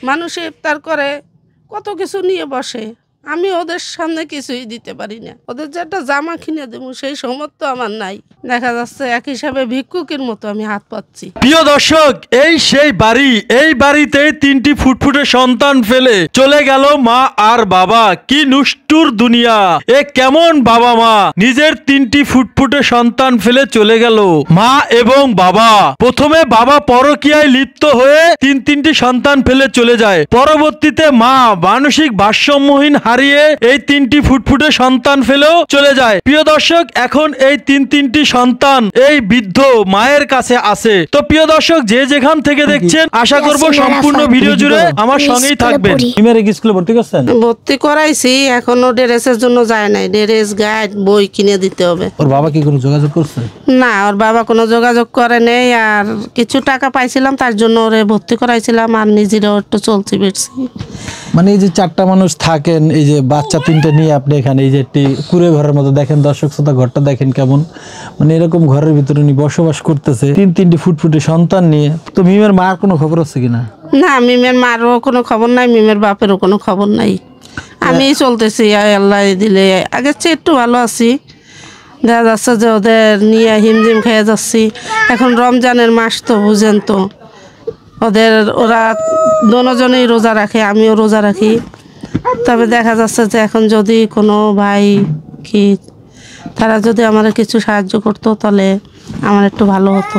মানুষ ইফতার করে, কত কিছু নিয়ে বসে, আমি ওদের সামনে কিছুই দিতে পারি না। ওদের যে একটা জামা কিনে দেবো সেই সামর্থ্য আমার নাই। দেখা যাচ্ছে এক হিসাবে ভিক্ষুকের মতো আমি হাত পাচ্ছি। প্রিয় দর্শক, এই সেই বাড়ি, এই বাড়িতে 3টি ফুটফুটে সন্তান ফেলে চলে গেল মা আর বাবা। কি নিষ্ঠুর দুনিয়া! এ কেমন বাবা মা, নিজের 3টি ফুটফুটে সন্তান ফেলে চলে গেল। মা এবং বাবা, প্রথমে বাবা পরকীয়ায় লিপ্ত হয়ে তিনটি সন্তান ফেলে চলে যায়। পরবর্তীতে মা মানসিক ভারসাম্যহীন হারিয়ে এই 3টি ফুটফুটে সন্তান ফেলেও চলে যায়। প্রিয় দর্শক, এখন এই তিনটি সন্তান এই বৃদ্ধ মায়ের কাছে আছে। তো প্রিয় দর্শক, যে যেখান থেকে দেখছেন, আশা করব সম্পূর্ণ ভিডিও জুড়ে আমার সঙ্গেই থাকবেন। ইমেরে স্কুলে ভর্তি করছেন? ভর্তি করাইছি, এখনো ড্রেসের জন্য যায় নাই। ড্রেস, গাইড, বই কিনে দিতে হবে। ওর বাবা কি কোনো যোগাযোগ করছে? না, ওর বাবা কোনো যোগাযোগ করে নেই। আর কিছু টাকা পাইছিলাম, তার জন্য ওরে ভর্তি করাইছিলাম, আর নিজেরাও একটু চলছি বেড়ছি। মানে এই যে 4টা মানুষ থাকেন, এই যে বাচ্চা 3টে নিয়ে আপনি এখানে এই যে একটি কুড়ে ঘরের মতো, দেখেন দর্শক শ্রোতা, ঘরটা দেখেন কেমন, মানে এরকম ঘরের ভিতরে উনি বসবাস করতেছে 3টি ফুটফুটে সন্তান নিয়ে। তো মিমের মার কোনো খবর আছে কিনা? না, মিমের মারও কোনো খবর নাই, মিমের বাপেরও কোনো খবর নাই। আমি চলতেছি, আল্লাহ দিলে আগের চেয়ে একটু ভালো আছি। দেখা যাচ্ছে যে ওদের নিয়ে হিমজিম খেয়ে যাচ্ছি। এখন রমজানের মাস তো বুঝেন তো, ওরা দুজনেই রোজা রাখে, আমিও রোজা রাখি। তবে দেখা যাচ্ছে যে এখন যদি কোনো ভাই কি তারা যদি আমার কিছু সাহায্য করতো তাহলে আমার একটু ভালো হতো।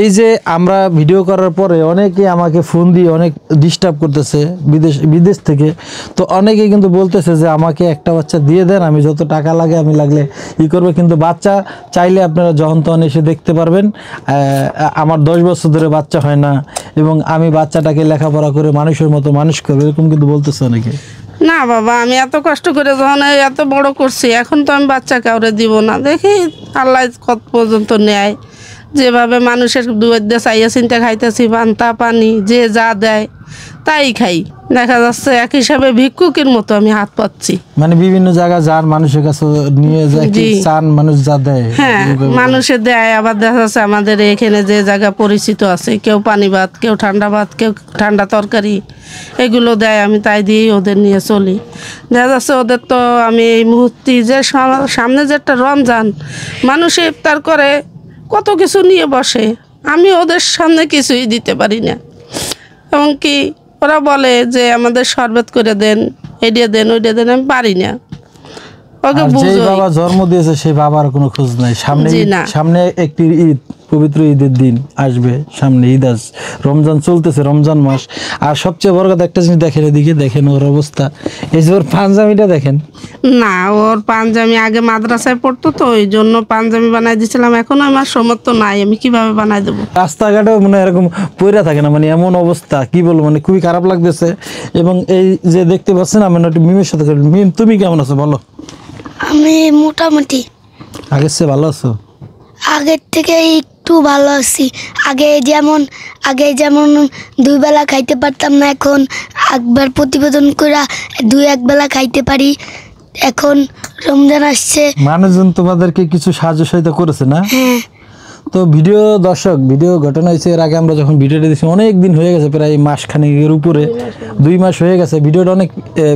এই যে আমরা ভিডিও করার পরে অনেকে আমাকে ফোন দিয়ে অনেক ডিস্টার্ব করতেছে বিদেশ থেকে। তো অনেকেই কিন্তু বলতেছে যে আমাকে একটা বাচ্চা দিয়ে দেন, আমি যত টাকা লাগে আমি লাগলে ই করবো। কিন্তু বাচ্চা চাইলে আপনারা যখন তখন এসে দেখতে পারবেন। আমার 10 বছর ধরে বাচ্চা হয় না, এবং আমি বাচ্চাটাকে লেখাপড়া করে মানুষের মতো মানুষ করবো, এরকম কিন্তু বলতেছে অনেকে। না বাবা, আমি এত কষ্ট করে যখন এত বড় করছি, এখন তো আমি বাচ্চা কাউরে দিব না। দেখি আল্লাহ কত পর্যন্ত নেয়। যেভাবে মানুষের দুধ দিয়ে চাইয়া চিন্তা খাইতেছি, পান্তা পানি যে যা দেয় তাই খাই। দেখা যাচ্ছে এক হিসাবে ভিক্ষুকের মতো আমি হাত পাচ্ছি। মানে বিভিন্ন জায়গা যার মানুষের কাছে নিয়ে যায়, চান মানুষ যা দেয়, হ্যাঁ মানুষে দেয়। আবার দেখা যাচ্ছে আমাদের এখানে যে জায়গা পরিচিত আছে, কেউ পানি ভাত, কেউ ঠান্ডা ভাত, কেউ ঠান্ডা তরকারি, এগুলো দেয়। আমি তাই দিয়েই ওদের নিয়ে চলি। দেখা যাচ্ছে ওদের তো আমি এই মুহূর্তে যে সামনে যে একটা রমজান, মানুষে ইফতার করে, কত কিছু নিয়ে বসে, আমি ওদের সামনে কিছুই দিতে পারি না। এমনকি ওরা বলে যে আমাদের শরবত করে দেন, এডিয়ে দেন, ওইটা দেন, আমি পারি না। ওকে বুঝো, বাবা জন্ম দিয়েছে সেই বাবার কোনো খোঁজ নাই। সামনে একটি ঈদ, পবিত্র ঈদের দিন আসবে, সামনে ঈদ আস, রমজান চলতেছে, রমজান মাস। আর সবচেয়ে বড় কথা একটা জিনিস দেখেন, এদিকে দেখেন ওর অবস্থা, এই যে ওর পাঞ্জাবিটা দেখেন। না, ওর পাঞ্জাবি আগে মাদ্রাসায় পড়তো তো ওই জন্য পাঞ্জাবি বানাই দিয়েছিলাম। এখন আমার সামর্থ্য নাই, আমি কিভাবে বানাই দেবো। রাস্তাঘাটেও মানে এরকম পইরা থাকে না, মানে এমন অবস্থা, কি বলবো, মানে খুবই খারাপ লাগতেছে। এবং এই যে দেখতে পাচ্ছেন, আমি একটু মিমের সাথে, মিম তুমি কেমন আছো বলো? আমি মোটামুটি আগের চেয়ে ভালো আছো? আগের থেকে একটু ভালো আছি। আগে যেমন 2 বেলা খাইতে পারতাম না, এখন একবার প্রতিবেদন করে 2-1 বেলা খাইতে পারি। এখন রমজান আসছে, মানুষজন তোমাদেরকে কিছু সাহায্য সহায়তা করেছে না? হ্যাঁ। তো ভিডিও ঘটনা হয়েছে, এর আগে আমরা যখন ভিডিওটা দিচ্ছি অনেক দিন হয়ে গেছে, প্রায় মাসখানেকের উপরে, 2 মাস হয়ে গেছে। ভিডিওটা অনেক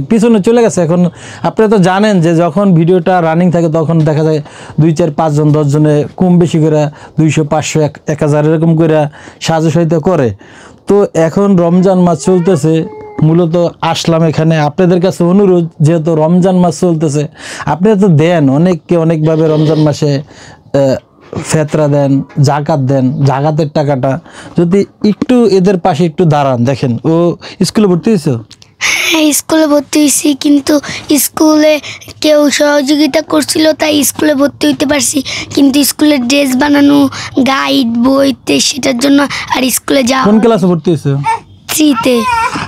পিছনে চলে গেছে। এখন আপনারা তো জানেন যে যখন ভিডিওটা রানিং থাকে তখন দেখা যায় 2, 4, 5 জন 10 জনে কম বেশি করে 200, 500, 1000 এরকম করে সাহায্য সহায়তা করে। তো এখন রমজান মাস চলতেছে, মূলত আসলাম এখানে। আপনাদের কাছে অনুরোধ, যেহেতু রমজান মাস চলতেছে, আপনারা তো দেন অনেককে অনেকভাবে রমজান মাসে ফেতরা দেন, জাকাত দেন, জাকাতের টাকাটা যদি একটু এদের পাশে একটু দাঁড়ান। দেখেন ও স্কুলে ভর্তি হয়েছে? হ্যাঁ, স্কুলে ভর্তি হয়েছি, কিন্তু স্কুলে কেউ সহযোগিতা করছিল তাই স্কুলে ভর্তি হইতে পারছি। কিন্তু স্কুলের ড্রেস বানানো, গাইড, বইতে, সেটার জন্য আর স্কুলে যাওয়া। কোন ক্লাসে ভর্তি হয়েছে? 3-তে।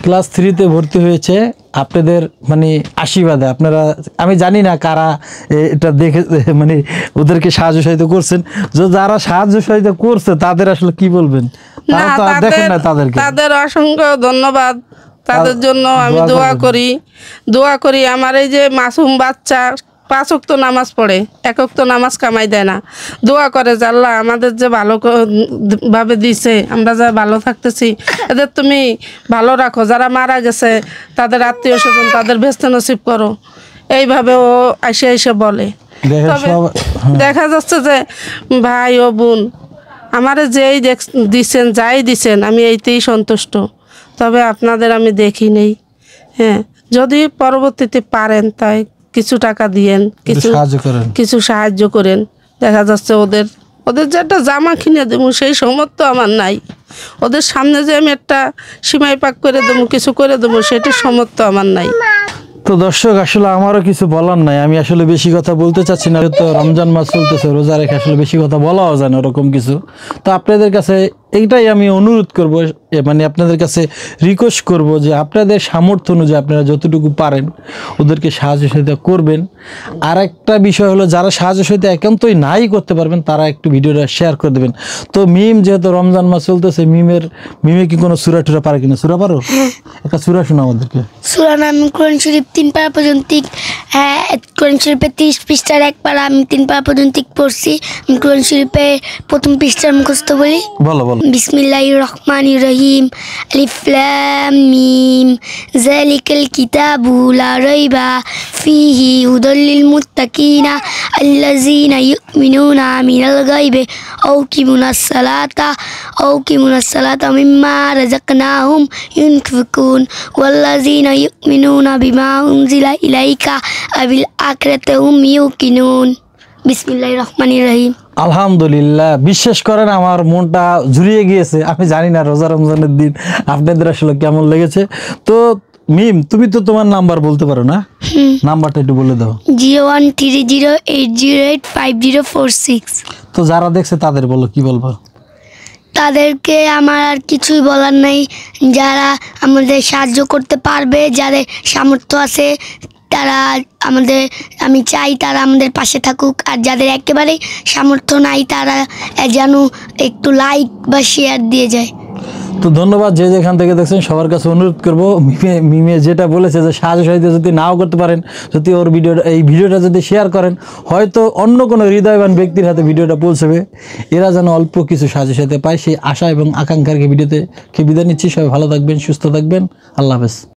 ক্লাস 3-তে ভর্তি হয়েছে। আপনাদের মানে আশীর্বাদে, আপনারা, আমি জানি না কারা এটা দেখে মানে ওদেরকে সাহায্য সহায়তা করছেন। যারা সাহায্য সহায়তা করছে তাদের আসলে কি বলবেন? দেখেন না তাদের অসংখ্য ধন্যবাদ। তাদের জন্য আমি দোয়া করি। আমার এই যে মাসুম বাচ্চা 5 ওয়াক্ত নামাজ পড়ে, 1 ওয়াক্ত নামাজ কামাই দেয় না, দোয়া করে যে আল্লাহ আমাদের যে ভাবে দিছে, আমরা যা ভালো থাকতেছি, এদের তুমি ভালো রাখো, যারা মারা গেছে তাদের আত্মীয় স্বজন তাদের ভেস্তে নসিব করো, এইভাবে ও এসে এসে বলে। তবে দেখা যাচ্ছে যে ভাই ও বোন আমারে যেই দিছেন, যাই দিছেন, আমি এইতেই সন্তুষ্ট। তবে আপনাদের আমি দেখি নেই। হ্যাঁ, যদি পরবর্তীতে পারেন তাই কিছু টাকা দিয়েন, কিছু সাহায্য করেন। দেখা যাচ্ছে ওদের যে একটা জামা কিনে দেবো সেই সামর্থ্য আমার নাই, ওদের সামনে যে আমি একটা সিমাই পাক করে দেবো, কিছু করে দেবো, সেটার সামর্থ্য আমার নাই। তো দর্শক, আসলে আমারও কিছু বলার নাই, আমি আসলে বেশি কথা বলতে চাচ্ছি না, তো রমজান মাস চলতেছে, রোজা রেখে আসলে বেশি কথা বলাও যায় না ওরকম কিছু। তো আপনাদের কাছে এইটাই আমি অনুরোধ করব, মানে আপনাদের কাছে রিকোয়েস্ট করব যে আপনাদের সামর্থ্য অনুযায়ী আপনারা যতটুকু পারেন ওদেরকে সাহায্য সহায়তা করবেন। আর একটা বিষয় হলো, যারা সাহায্য সহায়তা একান্তই নাই করতে পারবেন তারা একটু ভিডিওটা শেয়ার করে দেবেন। তো মিম, যেহেতু রমজান মাস চলতেছে, মিমে কি কোনো সূরা টুরা পারে কিনা? সূরা পারো? একটা সূরা শোনা আমাদেরকে। সূরা নাম কোরআন শরীফ 3 পারা পর্যন্ত, কোরআন শরীফে 30 পৃষ্ঠার 1 পারা আমি 3 পারা পর্যন্ত পড়ছি। আমি কোরআন শরীফে প্রথম পৃষ্ঠার মুখস্থ বলি। বলো বলো। বিসমিল্লাহির রহমানির রহিম, আলিফ লাম মিম, যালিকাল কিতাবু লা রাইবা ফিহি হুদাল লিল মুত্তাকিনা আল্লাযিনা ইউমিনুনা বিল গায়বি ওয়া ইউকিমুনাস সালাতা মিম্মা রাযাকনাহুম ইউনফিকুন ওয়াল্লাযিনা ইউমিনুনা বিমা উনজিলা ইলাইকা ওয়া বিল আখিরাতি হুম ইউকিনুন। বিসমিল্লাহির রহমানির রহিম। আলহামদুলিল্লাহ, বিশ্বাস করেন আমার মনটা জুড়িয়ে গিয়েছে। আমি জানি না রোজা রমজানের দিন আপনাদের আসলে কেমন লেগেছে। তো মিম, তুমি তো তোমার নাম্বার বলতে পারো না? নাম্বারটা একটু বলে দাও। 0130805046। তো যারা দেখছে তাদের বলো, কি বলবো? তাদেরকে আমার আর কিছুই বলার নাই। যারা আমাদের সাহায্য করতে পারবে, যাদের সামর্থ্য আছে, তারা আমি চাই তারা আমাদের পাশে থাকুক। আর যাদের একেবারেই সামর্থ্য নাই তারা যেন একটু লাইক বা শেয়ার দিয়ে যায়। তো ধন্যবাদ, যে যেখান থেকে দেখছেন সবার কাছে অনুরোধ করবো, মিমে যেটা বলেছে যে সাহায্য সহায়তা যদি নাও করতে পারেন, যদি ওর এই ভিডিওটা যদি শেয়ার করেন, হয়তো অন্য কোনো হৃদয়বান ব্যক্তির হাতে ভিডিওটা পৌঁছবে, এরা যেন অল্প কিছু সাহায্য সহায়তা পায়, সেই আশা এবং আকাঙ্ক্ষার ভিডিওতে বিদায় নিচ্ছি। সবাই ভালো থাকবেন, সুস্থ থাকবেন, আল্লাহ হাফেজ।